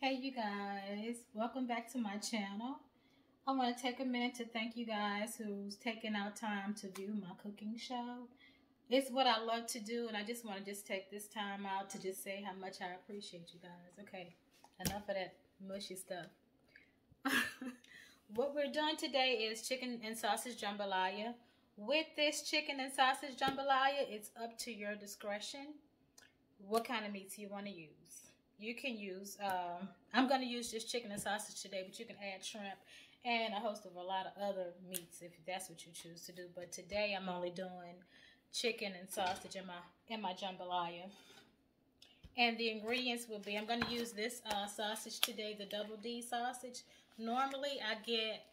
Hey you guys, welcome back to my channel. I want to take a minute to thank you guys who's taken out time to view my cooking show. It's what I love to do, and I just want to take this time out to just say how much I appreciate you guys. Okay, enough of that mushy stuff. What we're doing today is chicken and sausage jambalaya. With this chicken and sausage jambalaya, it's up to your discretion what kind of meats you want to use. You can use, I'm going to use just chicken and sausage today, but you can add shrimp and a host of a lot of other meats if that's what you choose to do. But today I'm only doing chicken and sausage in my jambalaya. And the ingredients will be, I'm going to use this sausage today, the Double D sausage. Normally I get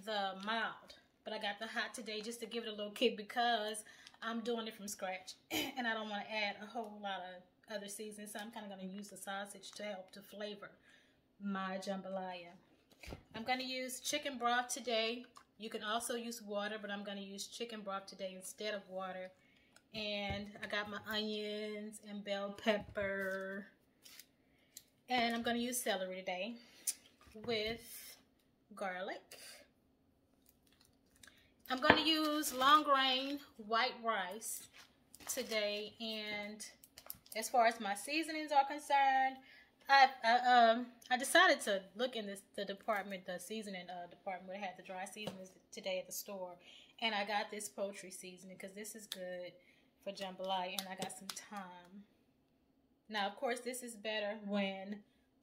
the mild, but I got the hot today just to give it a little kick because I'm doing it from scratch and I don't want to add a whole lot of other seasonings, so I'm kind of going to use the sausage to help to flavor my jambalaya. I'm going to use chicken broth today. You can also use water, but I'm going to use chicken broth today instead of water. And I got my onions and bell pepper, and I'm going to use celery today with garlic. I'm going to use long grain white rice today, and as far as my seasonings are concerned, I decided to look in the department, the seasoning department, where they had the dry seasonings today at the store, and I got this poultry seasoning because this is good for jambalaya, and I got some thyme. Now, of course, this is better when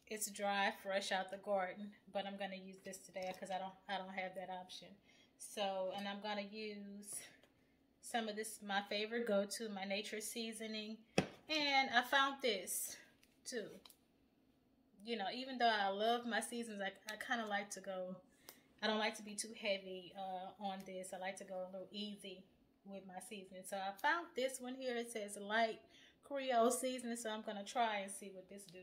it's dry, fresh out the garden, but I'm going to use this today because I don't have that option. So, and I'm going to use some of this, my favorite go-to, my nature seasoning. And I found this too. You know, even though I love my seasons, I kind of like to go, I don't like to be too heavy on this. I like to go a little easy with my seasoning. So I found this one here. It says light Creole seasoning. So I'm going to try and see what this do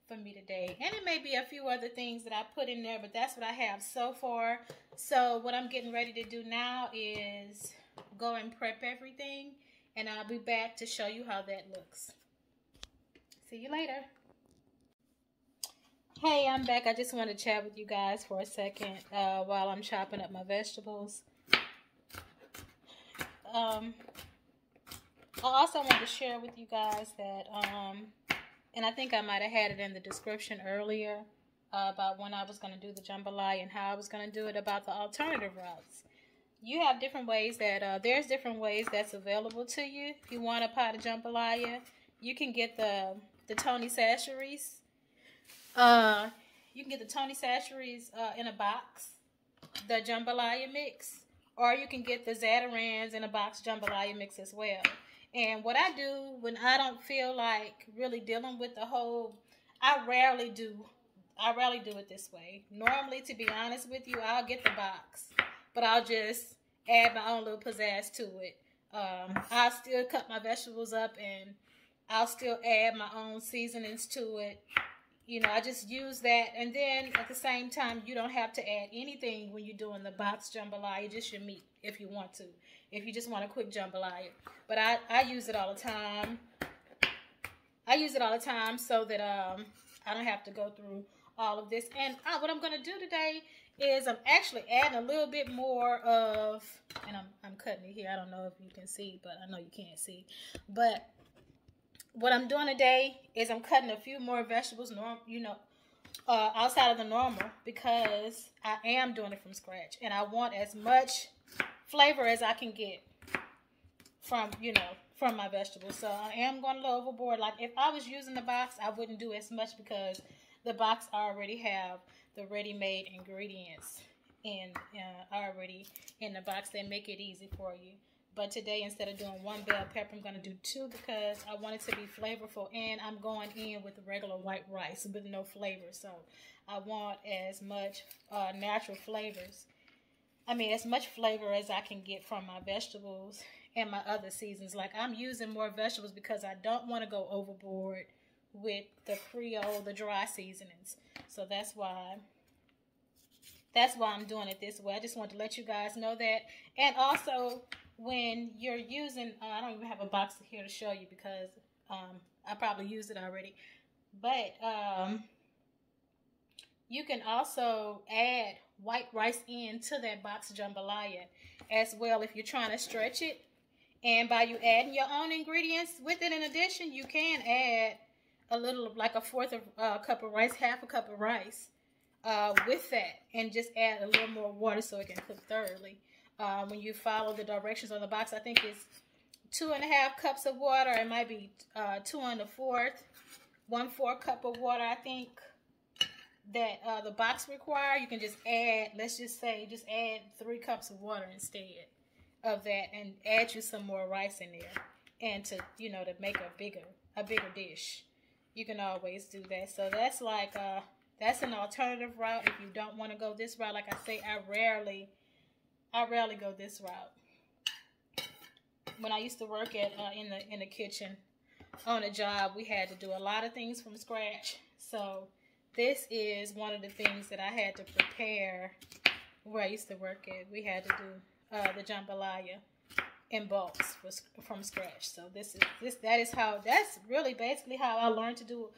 for me today. And it may be a few other things that I put in there, but that's what I have so far. So what I'm getting ready to do now is go and prep everything, and I'll be back to show you how that looks. See you later. Hey, I'm back. I just wanted to chat with you guys for a second while I'm chopping up my vegetables. I also want to share with you guys that and I think I might have had it in the description earlier about when I was going to do the jambalaya and how I was going to do it, about the alternative routes. You have different ways that, there's different ways that's available to you. If you want a pot of jambalaya, you can get the Tony Chachere's. You can get the Tony Chachere's in a box, the jambalaya mix. Or you can get the Zatarain's in a box jambalaya mix as well. And what I do when I don't feel like really dealing with the whole, I rarely do it this way. Normally, to be honest with you, I'll get the box, but I'll just add my own little pizzazz to it. I'll still cut my vegetables up and I'll still add my own seasonings to it. You know, I just use that, and then at the same time, you don't have to add anything when you're doing the box jambalaya, just your meat if you want to, if you just want a quick jambalaya. But I use it all the time. I use it all the time so that I don't have to go through all of this. And what I'm going to do today is I'm actually adding a little bit more of, and I'm cutting it here. I don't know if you can see, but I know you can't see. But what I'm doing today is I'm cutting a few more vegetables, outside of the normal, because I am doing it from scratch, and I want as much flavor as I can get from my vegetables. So I am going a little overboard. Like if I was using the box, I wouldn't do as much because the box already have the ready-made ingredients already in the box that make it easy for you. But today, instead of doing one bell pepper, I'm going to do two because I want it to be flavorful. And I'm going in with the regular white rice with no flavor. So I want as much natural flavors. As much flavor as I can get from my vegetables and my other seasons. Like I'm using more vegetables because I don't want to go overboard with the Creole, the dry seasonings. So that's why I'm doing it this way. I just want to let you guys know that. And also, when you're using, I don't even have a box here to show you because I probably used it already. But you can also add white rice into that box jambalaya as well if you're trying to stretch it. And by you adding your own ingredients with it in addition, you can add a little, like a fourth of a cup of rice, half a cup of rice with that, and just add a little more water so it can cook thoroughly. When you follow the directions on the box, I think it's 2.5 cups of water. It might be 2 1/4, 1/4 cup of water, I think, that the box require. You can just add, let's just say, just add 3 cups of water instead of that, and add you some more rice in there, and to, you know, to make a bigger dish. You can always do that. So that's like that's an alternative route if you don't want to go this route. Like I say, I rarely go this route. When I used to work at in the kitchen on a job, we had to do a lot of things from scratch. So this is one of the things that I had to prepare where I used to work at. We had to do the jambalaya in bulks from scratch. So that's really basically how I learned to do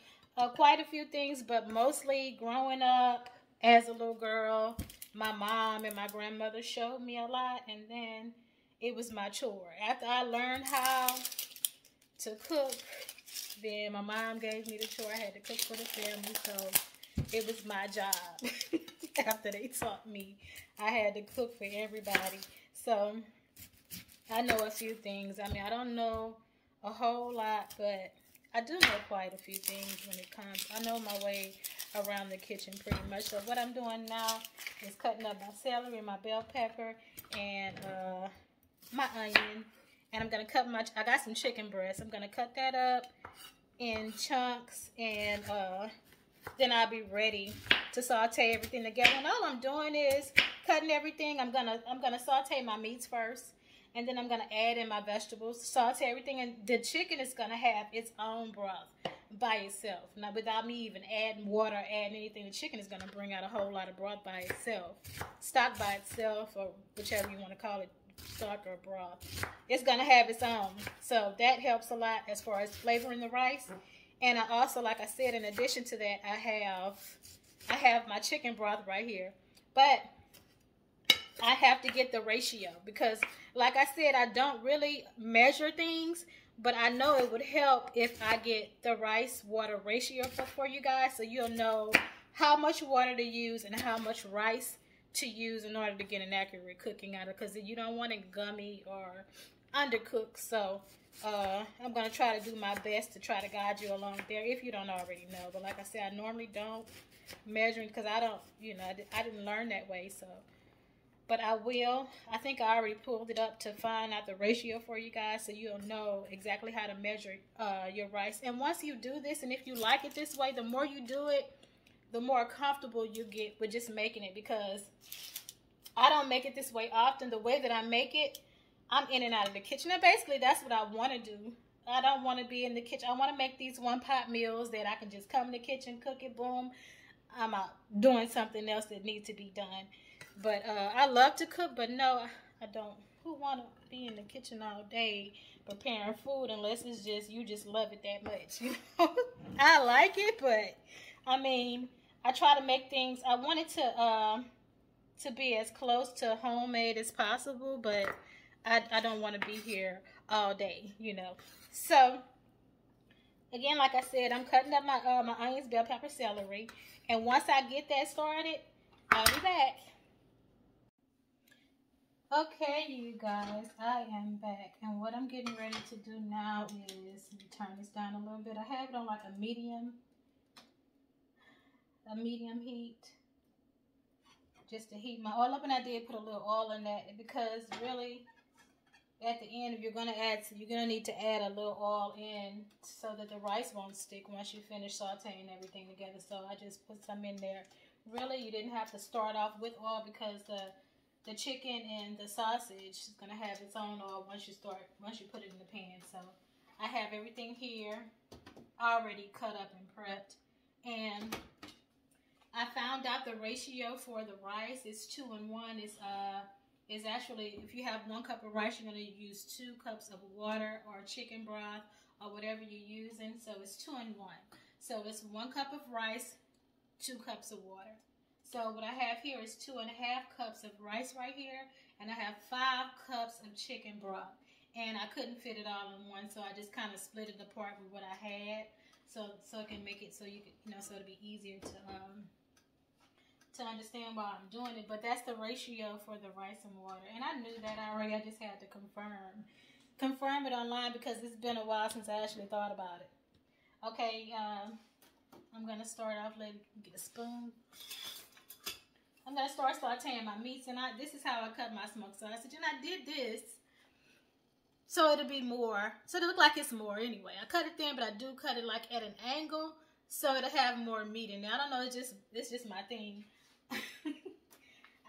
quite a few things, but mostly growing up as a little girl, my mom and my grandmother showed me a lot, and then it was my chore. After I learned how to cook, then my mom gave me the chore. I had to cook for the family, so it was my job. After they taught me, I had to cook for everybody. So I know a few things. I mean, I don't know a whole lot, but I do know quite a few things when it comes. I know my way around the kitchen pretty much. So what I'm doing now is cutting up my celery, my bell pepper, and my onion. And I'm going to cut I got some chicken breast. I'm going to cut that up in chunks, and then I'll be ready to saute everything together. And all I'm doing is cutting everything. I'm gonna saute my meats first, and then I'm gonna add in my vegetables, saute everything, and the chicken is gonna have its own broth by itself. Now, without me even adding water, adding anything, the chicken is gonna bring out a whole lot of broth by itself, stock by itself, or whichever you want to call it, stock or broth. It's gonna have its own, so that helps a lot as far as flavoring the rice. And I also, like I said, in addition to that, I have my chicken broth right here, but I have to get the ratio because, like I said, I don't really measure things, but I know it would help if I get the rice water ratio for you guys, so you'll know how much water to use and how much rice to use in order to get an accurate cooking out of it, because you don't want it gummy or undercooked. So I'm going to try to do my best to try to guide you along there if you don't already know. But like I said, I normally don't measure because I don't, you know, I didn't learn that way. So, but I will. I think I already pulled it up to find out the ratio for you guys, so you'll know exactly how to measure your rice. And once you do this, and if you like it this way, the more you do it, the more comfortable you get with just making it, because I don't make it this way often. The way that I make it, I'm in and out of the kitchen, and basically that's what I want to do. I don't want to be in the kitchen. I want to make these one-pot meals that I can just come in the kitchen, cook it, boom, I'm out doing something else that needs to be done. But I love to cook, but no, I don't. Who want to be in the kitchen all day preparing food unless it's just, you just love it that much, you know? I like it, but I mean, I try to make things, I want it to be as close to homemade as possible, but I don't want to be here all day, you know. So, again, like I said, I'm cutting up my onions, bell pepper, celery. And once I get that started, I'll be back. Okay, you guys, I am back. And what I'm getting ready to do now is, let me turn this down a little bit. I have it on like a medium heat, just to heat my oil up. And I did put a little oil in that because really, at the end, if you're going to add, you're going to need to add a little oil in so that the rice won't stick once you finish sauteing everything together. So I just put some in there. Really, you didn't have to start off with oil because the chicken and the sausage is going to have its own oil once you put it in the pan. So I have everything here already cut up and prepped. And I found out the ratio for the rice is 2 and 1. Is actually, if you have 1 cup of rice, you're going to use 2 cups of water or chicken broth or whatever you're using. So it's 2 and 1. So it's 1 cup of rice, 2 cups of water. So what I have here is 2.5 cups of rice right here, and I have 5 cups of chicken broth. And I couldn't fit it all in one, so I just kind of split it apart with what I had, so it can make it so you can, so it'll be easier to understand why I'm doing it. But that's the ratio for the rice and water, and I knew that already. I just had to confirm it online because it's been a while since I actually thought about it. Okay, I'm gonna start off. Let me get a spoon. I'm gonna start sauteing my meats, and this is how I cut my smoked sausage. And I did this so it'll be more, so it'll look like it's more anyway. I cut it thin, but I do cut it like at an angle so it'll have more meat in there. I don't know, it's just my thing.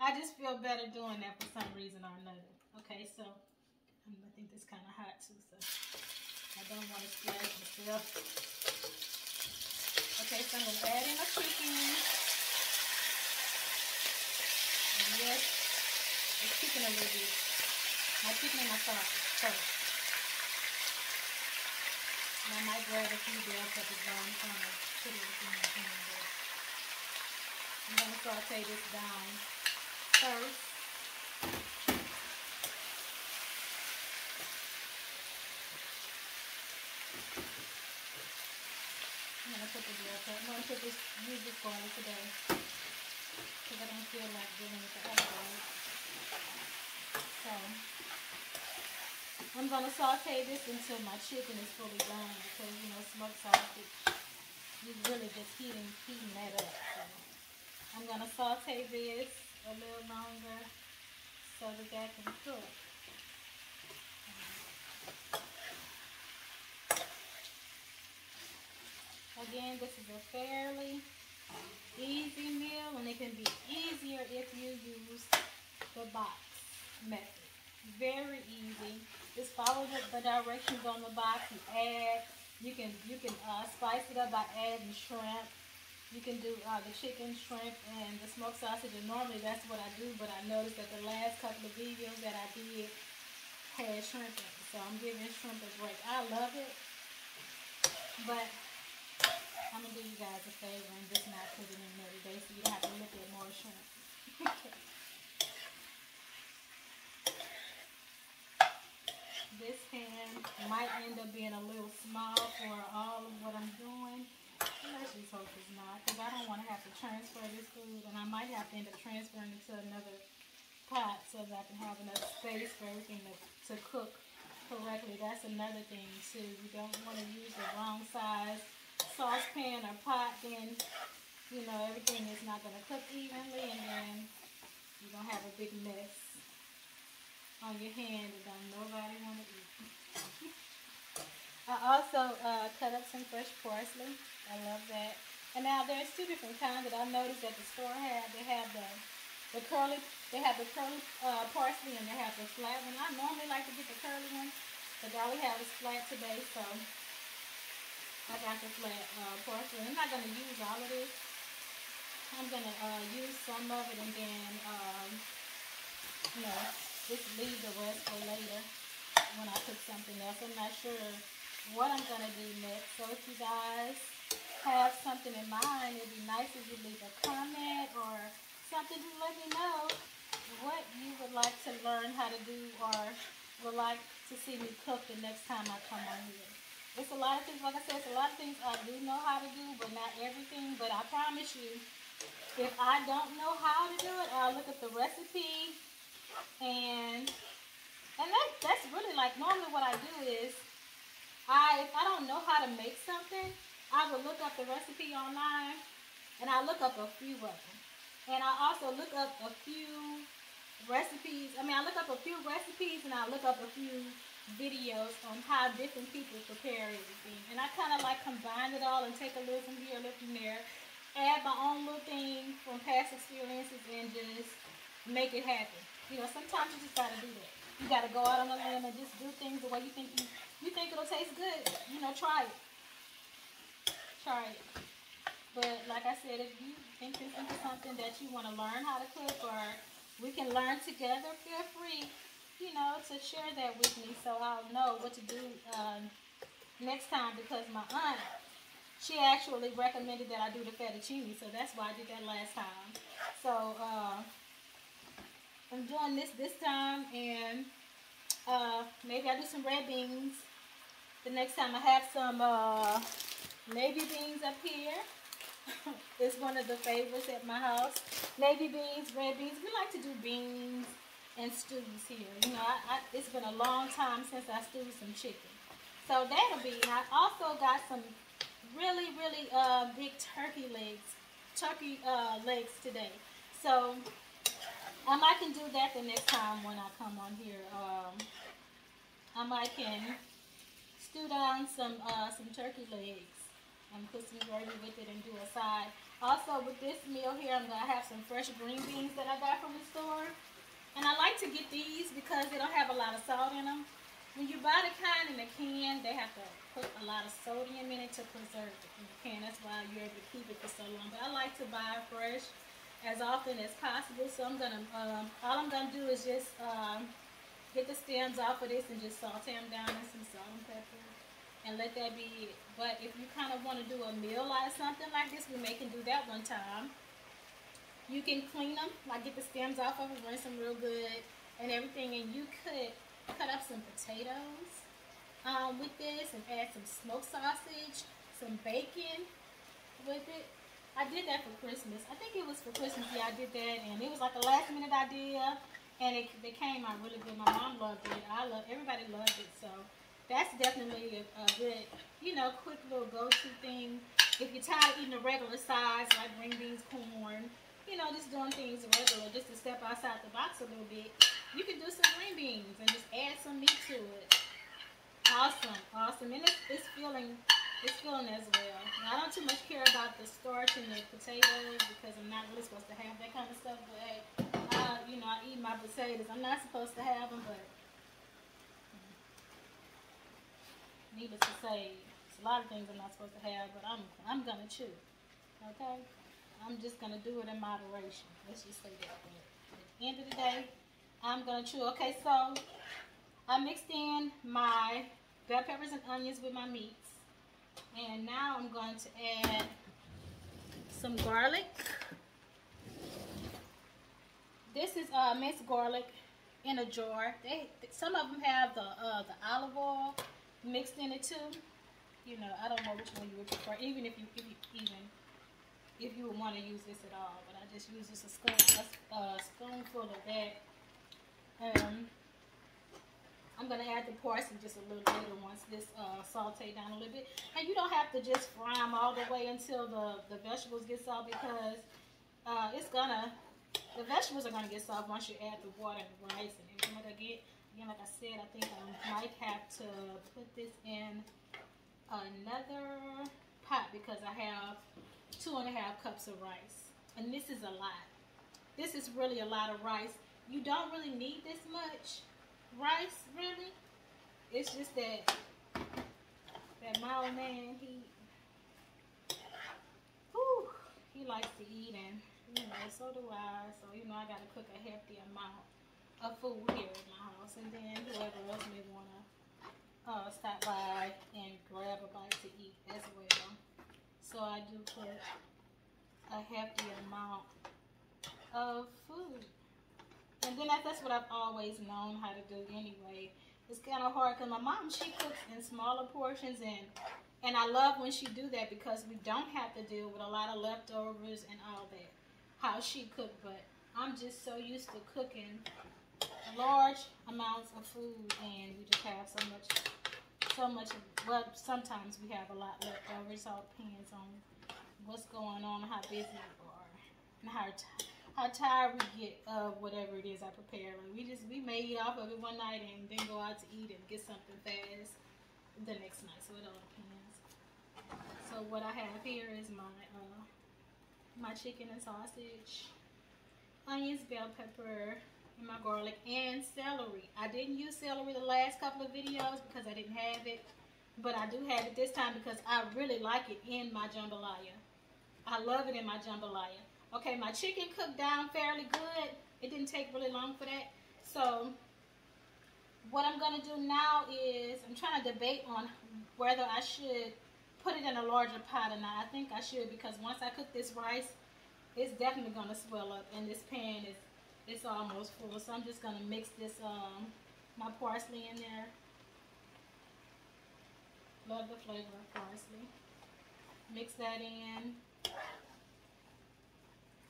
I just feel better doing that for some reason or another. Okay, so I think this kind of hot too, so I don't want to splash myself. Okay, so I'm going to add in my chicken. And yes, it's cooking a little bit. My chicken and my sausage first. And I might grab a few bell peppers while I'm trying to put everything in there. I'm going to saute this down first. I'm going to put the bell pepper. I'm going to use this garlic today because I don't feel like dealing with the other garlic. So I'm going to saute this until my chicken is fully done because, smoked sausage, you're really just heating that up. So I'm going to saute this a little longer so that can cook. Again, this is a fairly easy meal, and it can be easier if you use the box method. Very easy. Just follow the directions on the box. You can spice it up by adding shrimp. You can do the chicken, shrimp, and the smoked sausage. And normally that's what I do, but I noticed that the last couple of videos that I did had shrimp in it, so I'm giving shrimp a break. I love it, but I'm gonna do you guys a favor and just not put it in there today, so you don't have to look at more shrimp. This pan might end up being a little small for all of what I'm doing. Let's just hope it's not, because I don't want to have to transfer this food, and I might have to end up transferring it to another pot so that I can have enough space for everything to cook correctly. That's another thing too. You don't want to use the wrong size saucepan or pot, then everything is not going to cook evenly, and then you're going to have a big mess on your hand that don't nobody want to eat. I also cut up some fresh parsley. I love that. And now there's 2 different kinds that I noticed that the store had. They have the curly parsley, and they have the flat one. I normally like to get the curly one, but all we have is flat today, so I got the flat parsley. I'm not going to use all of this. I'm going to use some of it and then, just leave the rest for later when I cook something else. I'm not sure what I'm going to do next. So if you guys have something in mind, it'd be nice if you leave a comment or something to let me know what you would like to learn how to do or would like to see me cook the next time I come on here. It's a lot of things, like I said, it's a lot of things I do know how to do, but not everything. But I promise you, if I don't know how to do it, I'll look at the recipe, and that's really like normally what I do is if I don't know how to make something, I will look up the recipe online, and I look up a few of them, and I also look up a few recipes. I look up a few recipes, and I look up a few videos on how different people prepare everything, and I kind of like combine it all and take a little from here, a little from there, add my own little thing from past experiences, and just make it happen. Sometimes you just gotta do that. You gotta go out on a limb and just do things the way you think it'll taste good. Try it. But like I said, if you think this is something that you want to learn how to cook, or we can learn together, feel free, to share that with me so I'll know what to do next time, because my aunt She actually recommended that I do the fettuccine, so that's why I did that last time. So I'm doing this time, and maybe I do some red beans. The next time I have some navy beans up here. It's one of the favorites at my house. Navy beans, red beans. We like to do beans and stews here. You know, it's been a long time since I stewed some chicken. So that'll be. I also got some really, really big turkey legs today. So I might can do that the next time when I come on here. I might can stew down some turkey legs and put some gravy with it and do a side. Also with this meal here, I'm gonna have some fresh green beans that I got from the store. And I like to get these because they don't have a lot of salt in them. When you buy the kind in a can, they have to put a lot of sodium in it to preserve it in the can. That's why you're able to keep it for so long. But I like to buy it fresh as often as possible. So I'm gonna, all I'm gonna do is just get the stems off of this and just saute them down in some salt and pepper and let that be it. But if you kind of want to do a meal like something like this, we may can do that one time. You can clean them, like get the stems off of them, rinse them real good and everything, and you could cut up some potatoes with this and add some smoked sausage, some bacon with it. I did that for Christmas. I think it was for Christmas, yeah, I did that, and it was like a last minute idea, and it came out really good. My mom loved it. Everybody loved it, so that's definitely a good, you know, quick little go-to thing. If you're tired of eating a regular size, like green beans, corn, you know, just doing things regular, just to step outside the box a little bit, you can do some green beans and just add some meat to it. Awesome, awesome. And it's filling as well. Now, I don't too much care about the starch in the potatoes because I'm not really supposed to have that kind of stuff, but hey, you know, I eat my potatoes. I'm not supposed to have them, but needless to say, there's a lot of things I'm not supposed to have, but I'm gonna chew. Okay? I'm just gonna do it in moderation. Let's just say that. But at the end of the day, I'm gonna chew. Okay, so I mixed in my bell peppers and onions with my meats. And now I'm going to add some garlic. This is minced garlic in a jar. Some of them have the olive oil mixed in it too. You know, I don't know which one you would prefer, even if you would want to use this at all. But I just use this a spoonful of that. I'm going to add the parsley just a little later once this sauteed down a little bit. And you don't have to just fry them all the way until the vegetables get soft, because the vegetables are going to get soft once you add the water and the rice and everything. Again, like I said, I think I might have to put this in another pot because I have 2.5 cups of rice. And this is a lot. This is really a lot of rice. You don't really need this much rice, really. It's just that my old man, he likes to eat, and you know, so do I. So you know, I gotta cook a hefty amount of food here in my house, and then whoever else may wanna stop by and grab a bite to eat as well. So I do put a hefty amount of food. And then that's what I've always known how to do anyway. It's kind of hard because my mom, she cooks in smaller portions, and I love when she do that because we don't have to deal with a lot of leftovers and all that, how she cooked. But I'm just so used to cooking large amounts of food, and we just have so much, well, sometimes we have a lot left over. It all depends on what's going on, how busy we are, and how tired we get of whatever it is I prepare. Like we may eat off of it one night and then go out to eat and get something fast the next night. So it all depends. So what I have here is my chicken and sausage, onions, bell pepper, and my garlic, and celery. I didn't use celery the last couple of videos because I didn't have it, but I do have it this time because I really like it in my jambalaya. I love it in my jambalaya. Okay, my chicken cooked down fairly good. It didn't take really long for that. So what I'm going to do now is I'm trying to debate on whether I should put it in a larger pot or not. I think I should, because once I cook this rice, it's definitely gonna swell up, and this pan is it's almost full. So I'm just gonna mix this my parsley in there. Love the flavor of parsley. Mix that in.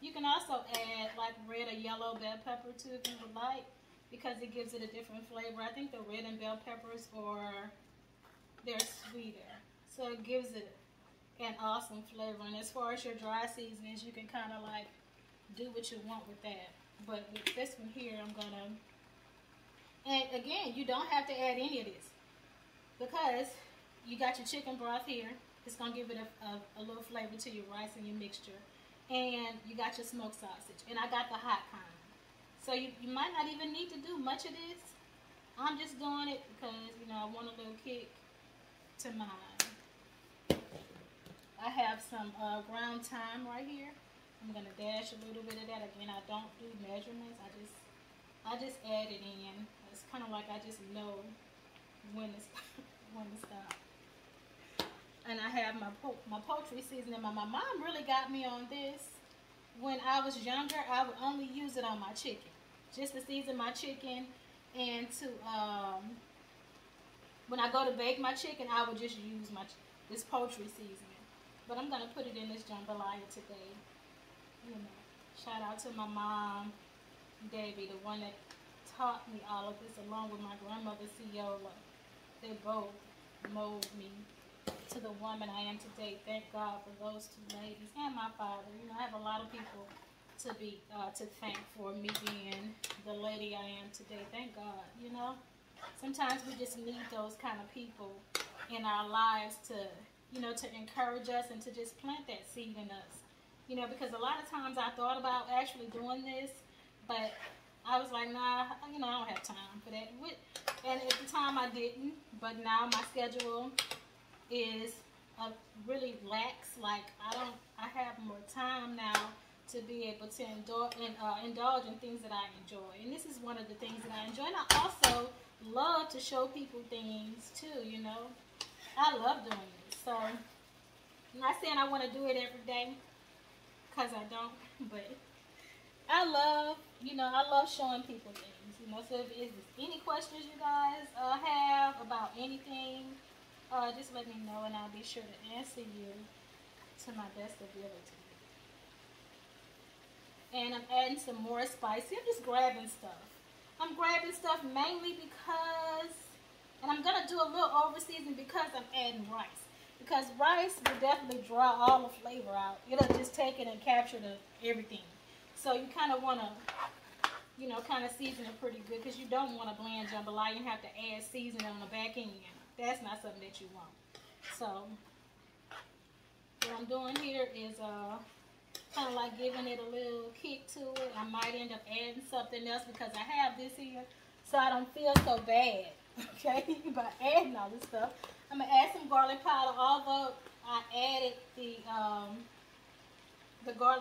You can also add like red or yellow bell pepper too if you would like, because it gives it a different flavor. I think the red and bell peppers they're sweeter, so it gives it an awesome flavor. And as far as your dry seasonings, you can kind of like do what you want with that. But with this one here, I'm gonna, and again, you don't have to add any of this, because you got your chicken broth here. It's gonna give it a little flavor to your rice and your mixture. And you got your smoked sausage, and I got the hot kind. So you might not even need to do much of this. I'm just doing it because, you know, I want a little kick to mine. I have some ground thyme right here. I'm gonna dash a little bit of that. Again, I don't do measurements. I just add it in. It's kind of like I just know when to stop. And I have my poultry seasoning. My mom really got me on this. When I was younger, I would only use it on my chicken, just to season my chicken, and to when I go to bake my chicken, I would just use this poultry seasoning. But I'm gonna put it in this jambalaya today. You know, shout out to my mom, Debbie, the one that taught me all of this, along with my grandmother, Ciola. They both molded me to the woman I am today. Thank God for those two ladies, and my father. You know, I have a lot of people to thank for me being the lady I am today. Thank God. You know, sometimes we just need those kind of people in our lives to, you know, to encourage us and to just plant that seed in us. You know, because a lot of times I thought about actually doing this, but I was like, nah, you know, I don't have time for that. And at the time I didn't, but now my schedule is really lax. Like I have more time now to be able to indulge in things that I enjoy. And this is one of the things that I enjoy. And I also love to show people things too, you know. I love doing this. So I'm not saying I want to do it every day, because I don't, but I love showing people things, you know. So if there's any questions you guys have about anything, just let me know, and I'll be sure to answer you to my best ability. And I'm adding some more spicy. I'm just grabbing stuff. I'm grabbing stuff mainly because, and I'm going to do a little over seasoning because I'm adding rice. Because rice will definitely draw all the flavor out. It'll just take it and capture everything. So you kind of want to, you know, kind of season it pretty good, because you don't want a bland jambalaya and have to add seasoning on the back end. That's not something that you want. So what I'm doing here is kind of like giving it a little kick to it. I might end up adding something else because I have this here, so I don't feel so bad, okay, by adding all this stuff. I'm going to add some garlic powder. Although I added the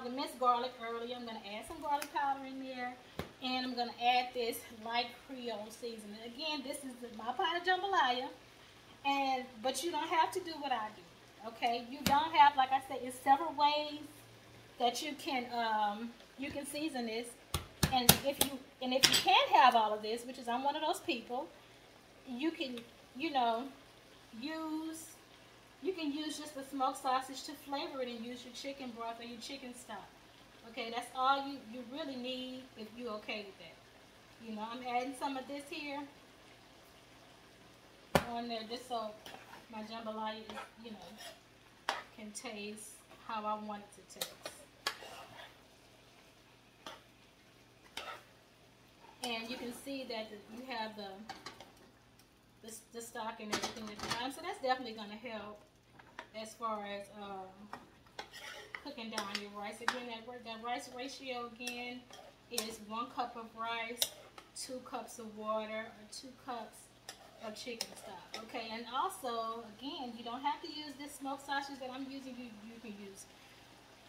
minced garlic earlier, I'm going to add some garlic powder in there. And I'm going to add this light Creole seasoning. Again, this is my pot of jambalaya. But you don't have to do what I do, okay? You don't have, like I said, it's several ways that you can season this. And if you can't have all of this, which is I'm one of those people, you can, you know, use just the smoked sausage to flavor it, and use your chicken broth or your chicken stock. Okay, that's all you really need if you're okay with that. You know, I'm adding some of this here on there just so my jambalaya, you know, can taste how I want it to taste. And you can see that you have the stock and everything at the time, so that's definitely going to help as far as cooking down your rice. Again, that rice ratio again is 1 cup of rice, 2 cups of water, or 2 cups of chicken stock. Okay, and also again, you don't have to use this smoked sausage that I'm using. You can use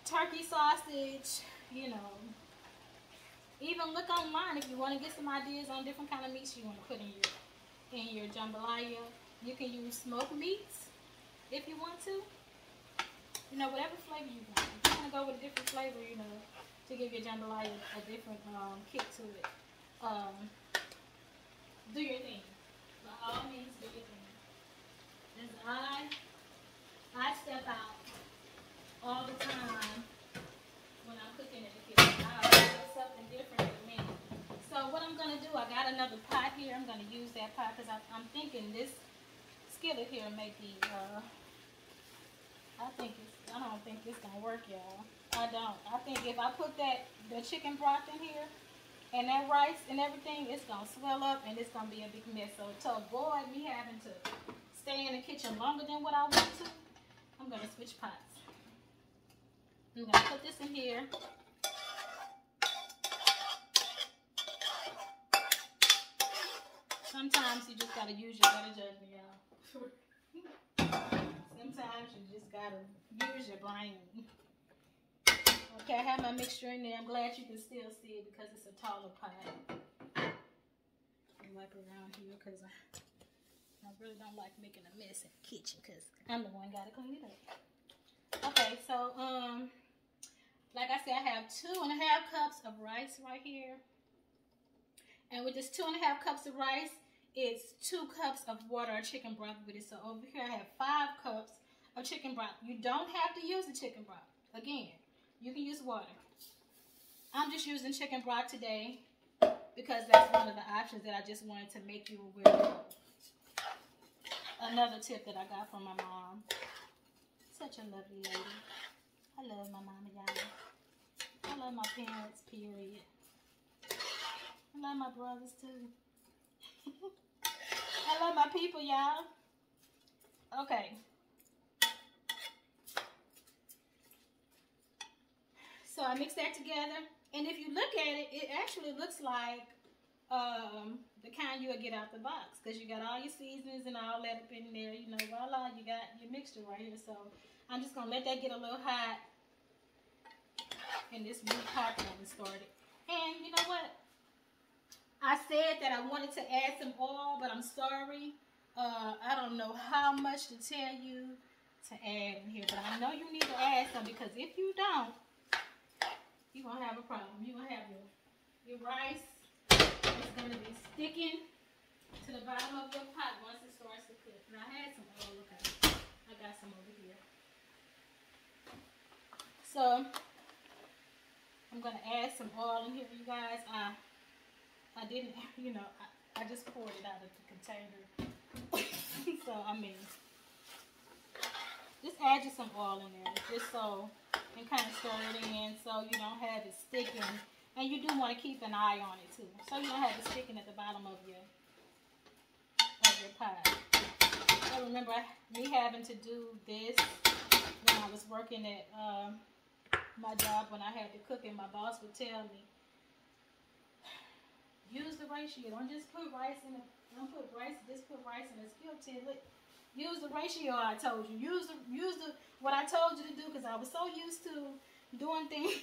turkey sausage, you know. Even look online if you want to get some ideas on different kind of meats you want to put in your jambalaya. You can use smoked meats. if you want to. You know, whatever flavor you want. If you want to go with a different flavor, you know, to give your jambalaya a different kick to it, do your thing. By all means, do your thing. As I step out all the time when I'm cooking in the kitchen. I always do something different in a minute. So what I'm gonna do, I got another pot here. I'm gonna use that pot because I'm thinking this skillet here may be. I don't think it's gonna work, y'all. I don't. I think if I put the chicken broth in here and that rice and everything, it's gonna swell up and it's gonna be a big mess. So to avoid me having to stay in the kitchen longer than what I want to, I'm gonna switch pots. I'm gonna put this in here. Sometimes you just gotta use your better judgment, y'all. Sometimes you just gotta use your brain. Okay, I have my mixture in there. I'm glad you can still see it because it's a taller pot. I wipe around here because I really don't like making a mess in the kitchen because I'm the one gotta clean it up. Okay, so like I said, I have 2.5 cups of rice right here. And with this 2.5 cups of rice, it's 2 cups of water or chicken broth with it. So over here I have 5 cups of chicken broth. You don't have to use the chicken broth. Again, you can use water. I'm just using chicken broth today because that's one of the options that I just wanted to make you aware of. Another tip that I got from my mom. Such a lovely lady. I love my mama, y'all. I love my parents, period. I love my brothers too. I love my people, y'all. Okay. So I mix that together. And if you look at it, it actually looks like the kind you would get out the box. Because you got all your seasonings and all that up in there. You know, voila, you got your mixture right here. So I'm just going to let that get a little hot. And this new popcorn started. And you know what? I said that I wanted to add some oil, but I'm sorry. I don't know how much to tell you to add in here, but I know you need to add some because if you don't, you're going to have a problem. You're going to have your rice. It's going to be sticking to the bottom of your pot once it starts to cook. And I had some oil. Okay, I got some over here. So I'm going to add some oil in here, you guys. I didn't, you know, I just poured it out of the container. So, I mean, just add you some oil in there, just so, and kind of stir it in so you don't have it sticking. And you do want to keep an eye on it too, so you don't have it sticking at the bottom of your pot. I remember me having to do this when I was working at my job when I had to cook, and my boss would tell me, use the ratio. Don't just put rice in it. Don't put rice. Just put rice in a skillet. Use the ratio I told you. Use the what I told you to do because I was so used to doing things.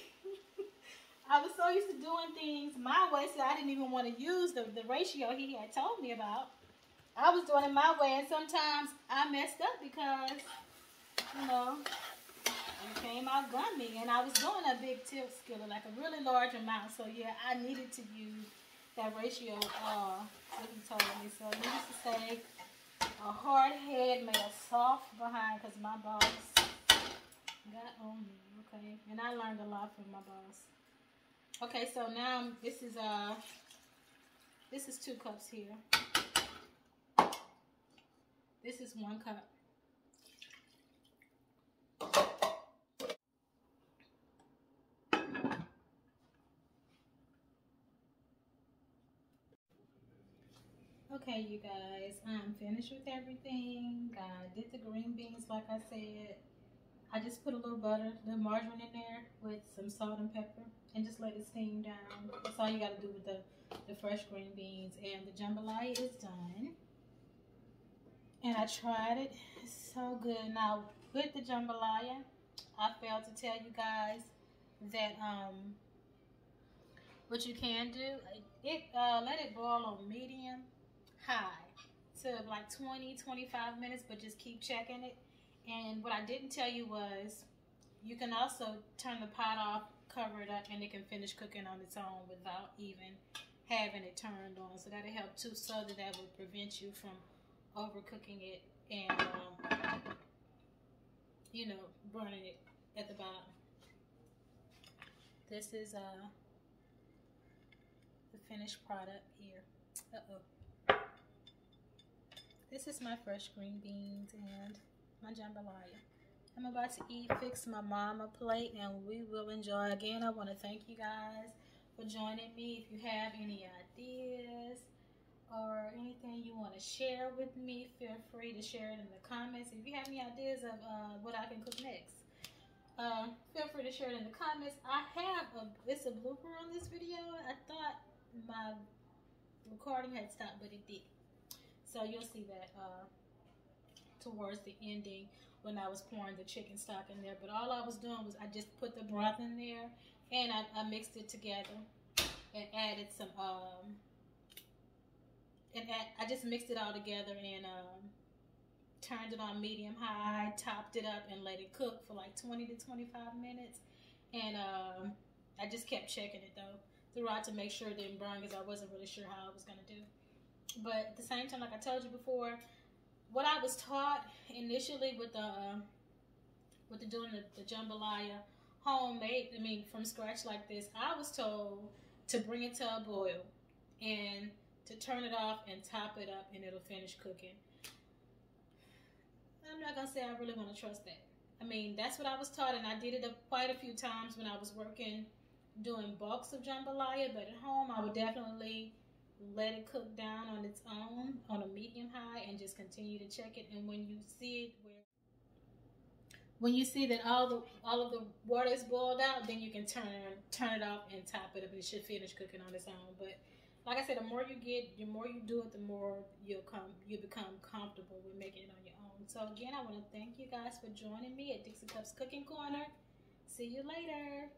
I was so used to doing things my way, so I didn't even want to use the ratio he had told me about. I was doing it my way, and sometimes I messed up because, you know, it came out gummy, and I was doing a big tilt skillet, like a really large amount. So yeah, I needed to use that ratio that he told me. So needless to say, a hard head made a soft behind because my boss got on me. Okay, and I learned a lot from my boss. Okay, so now this is 2 cups here. This is 1 cup. Okay, you guys, I'm finished with everything. I did the green beans like I said. I just put a little butter, a little margarine in there with some salt and pepper and just let it steam down. That's all you got to do with the fresh green beans. And the jambalaya is done. And I tried it. It's so good. Now, with the jambalaya, I failed to tell you guys that what you can do, let it boil on medium high to like 20-25 minutes, but just keep checking it. And what I didn't tell you was you can also turn the pot off, cover it up, and it can finish cooking on its own without even having it turned on. So that'll help too, so that will prevent you from overcooking it and you know, burning it at the bottom. This is the finished product here. This is my fresh green beans and my jambalaya. I'm about to fix my mama plate, and we will enjoy. Again, I want to thank you guys for joining me. If you have any ideas or anything you want to share with me, feel free to share it in the comments. If you have any ideas of what I can cook next, feel free to share it in the comments. I have it's a blooper on this video. I thought my recording had stopped, but it did. So you'll see that towards the ending when I was pouring the chicken stock in there. But all I was doing was I just put the broth in there, and I mixed it together and added some I just mixed it all together and turned it on medium high, topped it up, and let it cook for like 20 to 25 minutes. And I just kept checking it though throughout to make sure it didn't burn, because I wasn't really sure how I was gonna do. But at the same time, like I told you before, what I was taught initially with doing the jambalaya homemade, I mean from scratch like this, I was told to bring it to a boil and to turn it off and top it up, and it'll finish cooking. I'm not gonna say I really want to trust that. I mean, that's what I was taught, and I did it quite a few times when I was working doing bulks of jambalaya. But at home, I would definitely let it cook down on its own on a medium high and just continue to check it. And when you see it when you see that all of the water is boiled out, then you can turn it off and top it up, and it should finish cooking on its own. But like I said, the more you do it, the more you become comfortable with making it on your own. So again, I want to thank you guys for joining me at Dixie Cups Cooking Corner. See you later.